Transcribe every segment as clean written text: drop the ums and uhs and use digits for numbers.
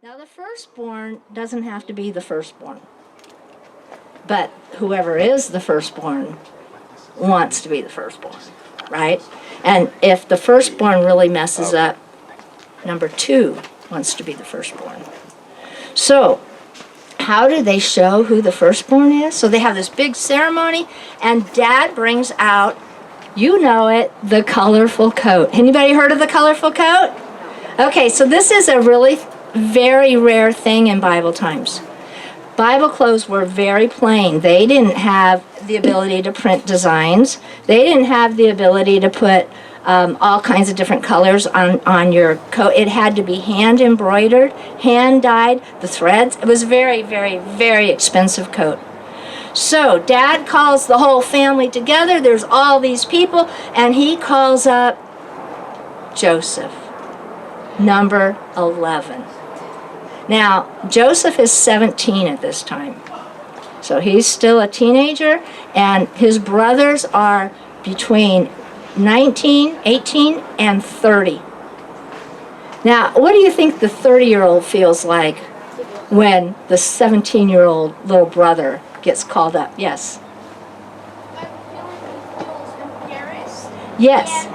Now, the firstborn doesn't have to be the firstborn, but whoever is the firstborn wants to be the firstborn, right? And if the firstborn really messes up, number two wants to be the firstborn. So, how do they show who the firstborn is? So they have this big ceremony, and Dad brings out, you know it, the colorful coat. Anybody heard of the colorful coat? Okay, so this is a really very rare thing in Bible times. Bible clothes were very plain. They didn't have the ability to print designs. They didn't have the ability to put all kinds of different colors on your coat. It had to be hand embroidered, hand dyed, the threads. It was very, very, very expensive coat. So Dad calls the whole family together. There's all these people, and he calls up Joseph, number 11. Now, Joseph is 17 at this time. So he's still a teenager, and his brothers are between 19, 18, and 30. Now, what do you think the 30-year-old feels like when the 17-year-old little brother gets called up? Yes? I have a feeling he feels embarrassed. Yes.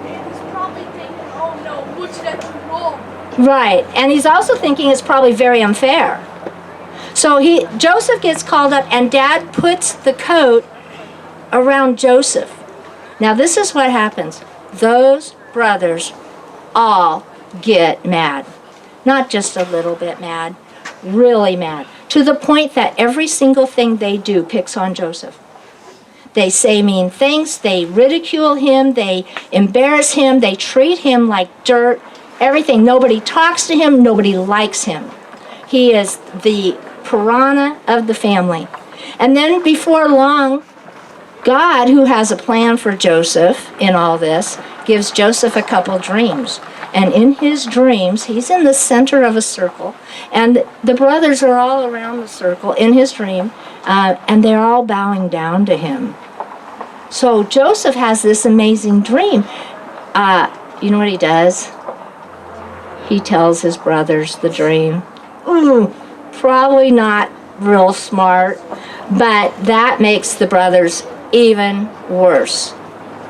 And he's probably thinking, oh no, what's that you wrong? Right, and he's also thinking it's probably very unfair. So Joseph gets called up, and Dad puts the coat around Joseph. Now this is what happens. Those brothers all get mad. Not just a little bit mad, really mad. To the point that every single thing they do picks on Joseph. They say mean things, they ridicule him, they embarrass him, they treat him like dirt, everything. Nobody talks to him, nobody likes him. He is the piranha of the family. And then before long, God, who has a plan for Joseph in all this, gives Joseph a couple dreams. And in his dreams, he's in the center of a circle, and the brothers are all around the circle in his dream, and they're all bowing down to him. So Joseph has this amazing dream. You know what he does? He tells his brothers the dream. Probably not real smart, but that makes the brothers even worse.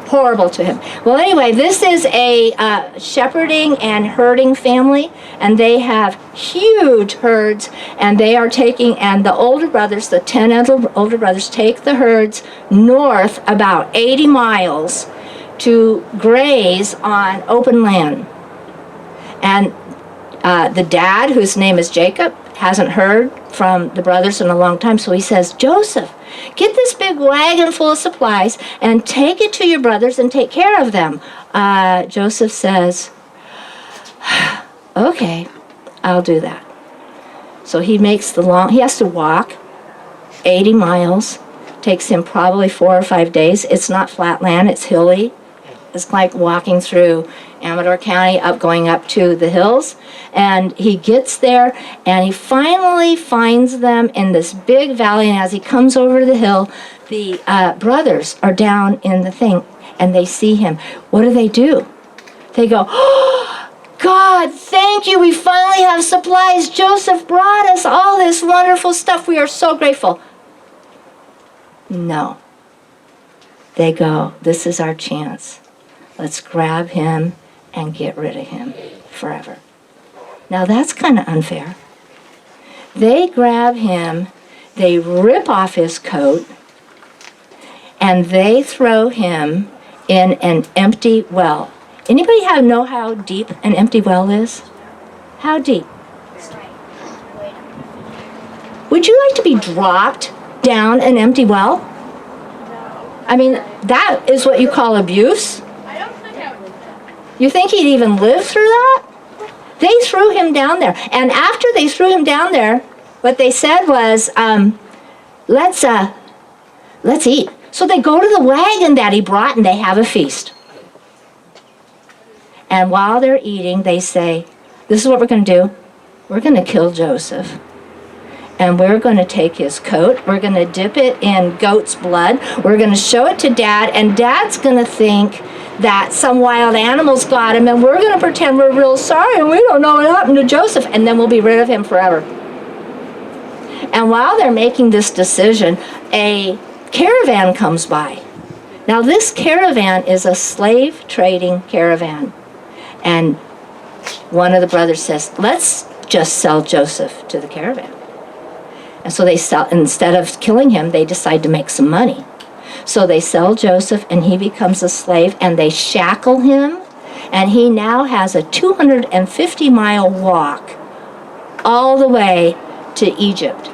Horrible to him. Well, anyway, this is a shepherding and herding family, and they have huge herds, and they are taking, and the older brothers, the 10 older brothers, take the herds north about 80 miles to graze on open land. And the dad, whose name is Jacob, hasn't heard from the brothers in a long time, so he says, Joseph, get this big wagon full of supplies and take it to your brothers and take care of them. Joseph says, okay, I'll do that. So he has to walk 80 miles. Takes him probably 4 or 5 days. It's not flat land, it's hilly. It's like walking through Amador County, going up to the hills. And he gets there, and he finally finds them in this big valley. And as he comes over the hill, the brothers are down in the thing, and they see him. What do? They go, oh, God, thank you. We finally have supplies. Joseph brought us all this wonderful stuff. We are so grateful. No. They go, this is our chance. Let's grab him and get rid of him forever. Now that's kind of unfair. They grab him, they rip off his coat, and they throw him in an empty well. Anybody know how deep an empty well is? How deep? Would you like to be dropped down an empty well? I mean, that is what you call abuse. I don't think I would. You think he'd even live through that? They threw him down there. And after they threw him down there, what they said was, let's eat. So they go to the wagon that he brought, and they have a feast. And while they're eating, they say, this is what we're going to do. We're going to kill Joseph. And we're going to take his coat. We're going to dip it in goat's blood. We're going to show it to Dad. And Dad's going to think that some wild animals got him, and we're going to pretend we're real sorry and we don't know what happened to Joseph, and then we'll be rid of him forever. And while they're making this decision, a caravan comes by. Now this caravan is a slave trading caravan. And one of the brothers says, let's just sell Joseph to the caravan. And so they sell, instead of killing him, they decide to make some money. So they sell Joseph and he becomes a slave, and they shackle him, and he now has a 250-mile walk all the way to Egypt.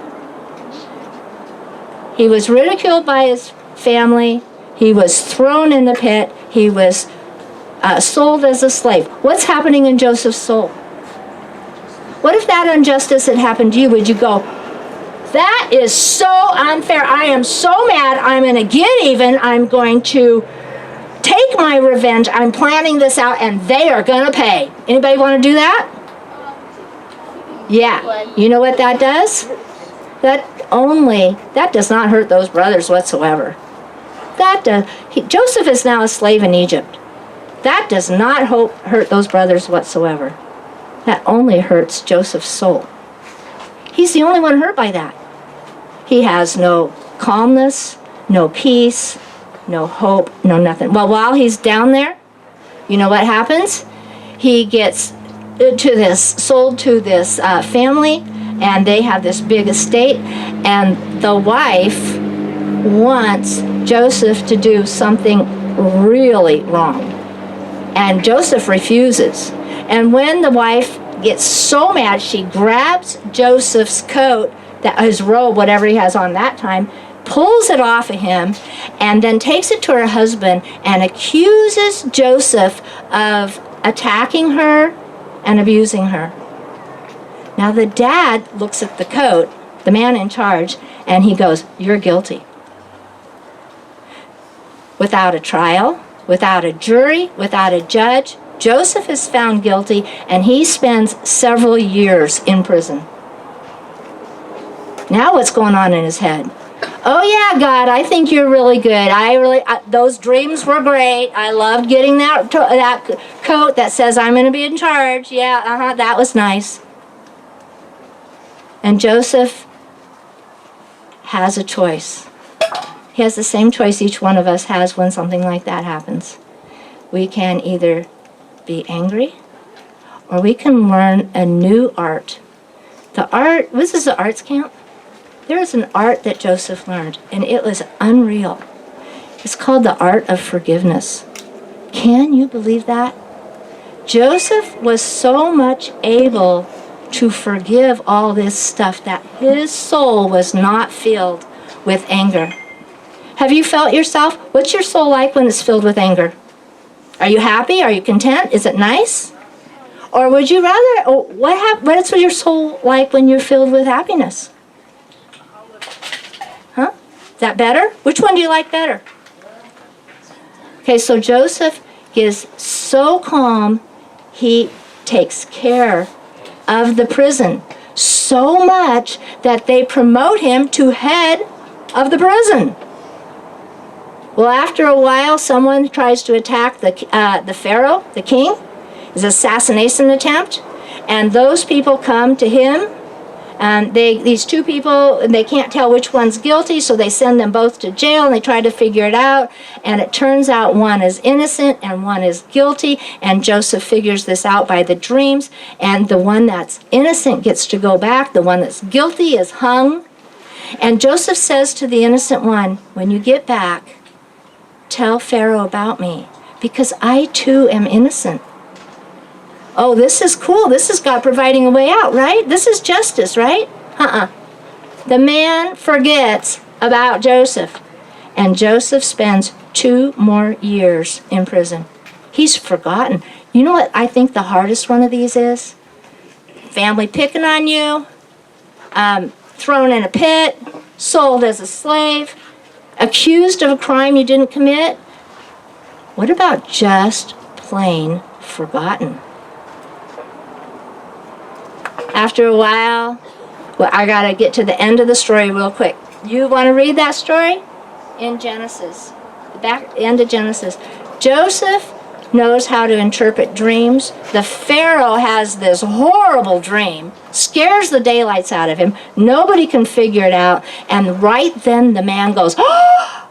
He was ridiculed by his family. He was thrown in the pit. He was sold as a slave. What's happening in Joseph's soul? What if that injustice had happened to you? Would you go, that is so unfair. I am so mad. I'm going to get even. I'm going to take my revenge. I'm planning this out, and they are going to pay. Anybody want to do that? Yeah. You know what that does? That does not hurt those brothers whatsoever. Joseph is now a slave in Egypt. That does not hurt those brothers whatsoever. That only hurts Joseph's soul. He's the only one hurt by that. He has no calmness, no peace, no hope, no nothing. Well, while he's down there, you know what happens? He gets sold to this family, and they have this big estate, and the wife wants Joseph to do something really wrong. And Joseph refuses. And when the wife gets so mad, she grabs Joseph's coat, his robe, whatever he has on that time, pulls it off of him, and then takes it to her husband and accuses Joseph of attacking her and abusing her. Now the dad looks at the coat, the man in charge, and he goes, "You're guilty." Without a trial, without a jury, without a judge, Joseph is found guilty, and he spends several years in prison. Now what's going on in his head? Oh yeah, God, I think you're really good. Those dreams were great. I loved getting that coat that says I'm going to be in charge. Yeah, that was nice. And Joseph has a choice. He has the same choice each one of us has when something like that happens. We can either be angry, or we can learn a new art. This is the arts camp. There is an art that Joseph learned, and it was unreal. It's called the art of forgiveness. Can you believe that? Joseph was so much able to forgive all this stuff that his soul was not filled with anger. Have you felt yourself? What's your soul like when it's filled with anger? Are you happy? Are you content? Is it nice? Or would you rather, what is your soul like when you're filled with happiness? Huh? Is that better? Which one do you like better? Okay, so Joseph is so calm, he takes care of the prison so much that they promote him to head of the prison. Well, after a while, someone tries to attack the Pharaoh, the king. It's an assassination attempt, and those people come to him. And these two people, they can't tell which one's guilty, so they send them both to jail, and they try to figure it out. And it turns out one is innocent and one is guilty, and Joseph figures this out by the dreams. And the one that's innocent gets to go back. The one that's guilty is hung. And Joseph says to the innocent one, when you get back, tell Pharaoh about me, because I too am innocent. Oh, this is cool. This is God providing a way out, right? This is justice, right? The man forgets about Joseph, and Joseph spends 2 more years in prison. He's forgotten. You know what I think the hardest one of these is? Family picking on you, thrown in a pit, sold as a slave, accused of a crime you didn't commit. What about just plain forgotten? After a while, I got to get to the end of the story real quick. You want to read that story? In Genesis, the back end of Genesis. Joseph knows how to interpret dreams. The Pharaoh has this horrible dream, scares the daylights out of him. Nobody can figure it out. And right then the man goes, "Oh,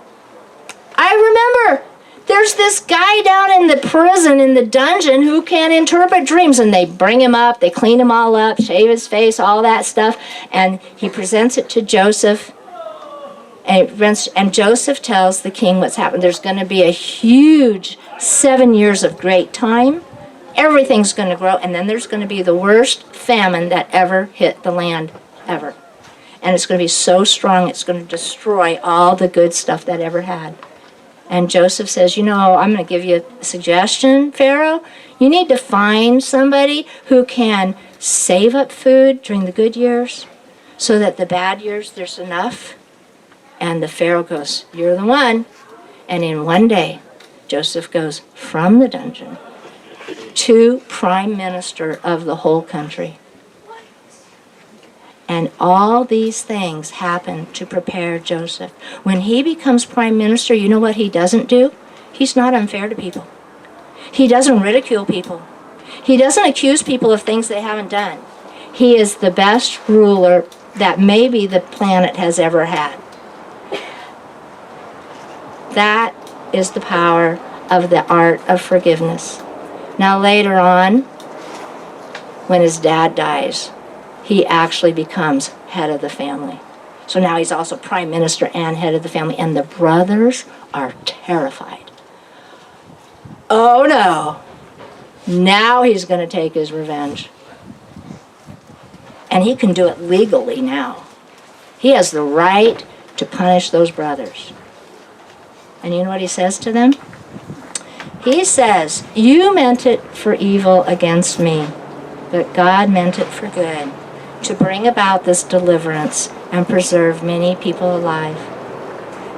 I remember. There's this guy down in the prison, in the dungeon, who can interpret dreams." And they bring him up, they clean him all up, shave his face, all that stuff. And he presents it to Joseph. And Joseph tells the king what's happened. There's going to be a huge 7 years of great time. Everything's going to grow. And then there's going to be the worst famine that ever hit the land, ever. And it's going to be so strong, it's going to destroy all the good stuff that ever had. And Joseph says, I'm going to give you a suggestion, Pharaoh. You need to find somebody who can save up food during the good years so that the bad years there's enough. And the Pharaoh goes, "You're the one." And in one day, Joseph goes from the dungeon to prime minister of the whole country. And all these things happen to prepare Joseph. When he becomes prime minister, you know what he doesn't do? He's not unfair to people. He doesn't ridicule people. He doesn't accuse people of things they haven't done. He is the best ruler that maybe the planet has ever had. That is the power of the art of forgiveness. Now later on, when his dad dies, he actually becomes head of the family. So now he's also prime minister and head of the family, and the brothers are terrified. Oh no, now he's going to take his revenge. And he can do it legally now. He has the right to punish those brothers. And you know what he says to them? He says, "You meant it for evil against me, but God meant it for good, to bring about this deliverance and preserve many people alive."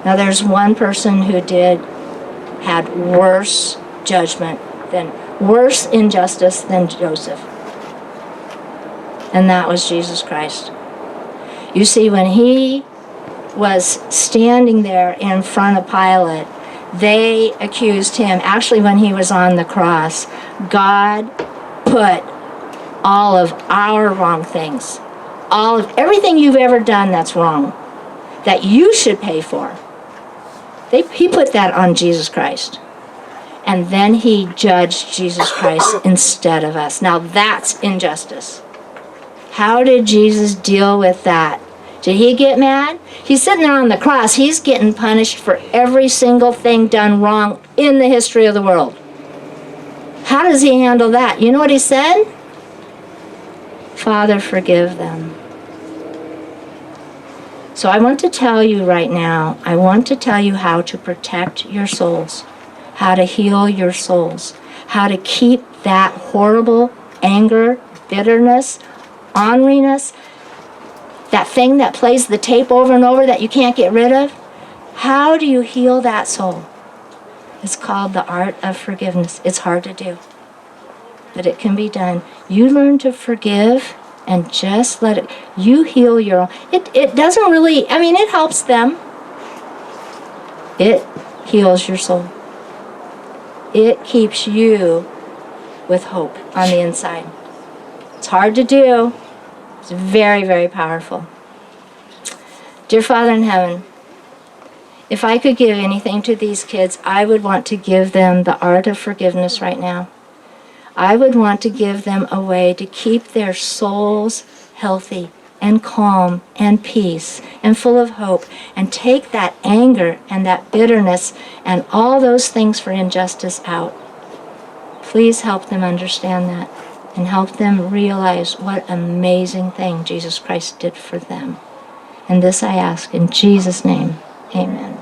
Now there's one person who had worse judgment, worse injustice than Joseph. And that was Jesus Christ. You see, when he was standing there in front of Pilate, they accused him. Actually, when he was on the cross, God put all of our wrong things, all of everything you've ever done that's wrong, that you should pay for. He put that on Jesus Christ. And then he judged Jesus Christ instead of us. Now that's injustice. How did Jesus deal with that? Did he get mad? He's sitting there on the cross. He's getting punished for every single thing done wrong in the history of the world. How does he handle that? You know what he said? "Father, forgive them." So I want to tell you right now, I want to tell you how to protect your souls, how to heal your souls, how to keep that horrible anger, bitterness, orneriness, that thing that plays the tape over and over that you can't get rid of. How do you heal that soul? It's called the art of forgiveness. It's hard to do, but it can be done. You learn to forgive and just let it, you heal your own. It doesn't really, it helps them. It heals your soul. It keeps you with hope on the inside. It's hard to do. It's very, very powerful. Dear Father in heaven, if I could give anything to these kids, I would want to give them the art of forgiveness right now. I would want to give them a way to keep their souls healthy and calm and peace and full of hope, and take that anger and that bitterness and all those things for injustice out. Please help them understand that and help them realize what amazing thing Jesus Christ did for them. And this I ask in Jesus' name, amen.